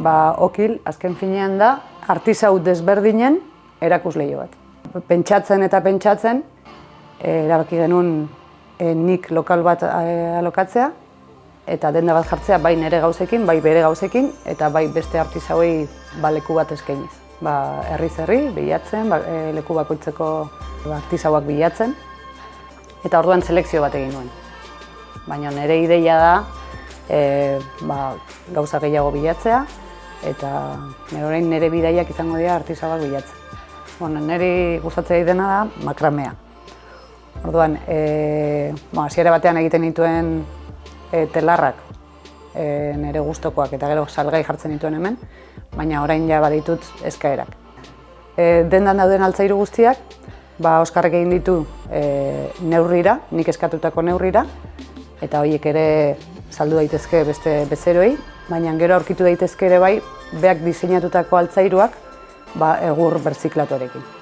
Okil, azken finean da, artisau desberdinen erakusleio bat. Pentsatzen eta pentsatzen, erabaki genuen nik lokal bat alokatzea, eta denda bat jartzea bai nire gauzekin, bai bere gauzekin, eta bai beste artisauei leku bat eskainiz. Herriz herri, bilatzen, leku bakoitzeko artisauak bilatzen, eta orduan selekzio bat egin nuen. Baina nire ideia da gauza gehiago bilatzea, eta orain nire bidaiak izango dira artisauak bilatzen. Niri gustatzen dena da makramea. Orduan, hasiera batean egiten dituen telarrak nire gustokoak eta gero salgai jartzen dituen hemen, baina orain ja baditut eskaerak. Dendan dauden altzairu guztiak, Oskarrek egin ditu neurrira, nik eskatutako neurrira, eta horiek ere saldu daitezke beste bezeroei, baina gero aurkitu daitezke ere bai, beak diseinatutako altzairuak egur berziklatuarekin.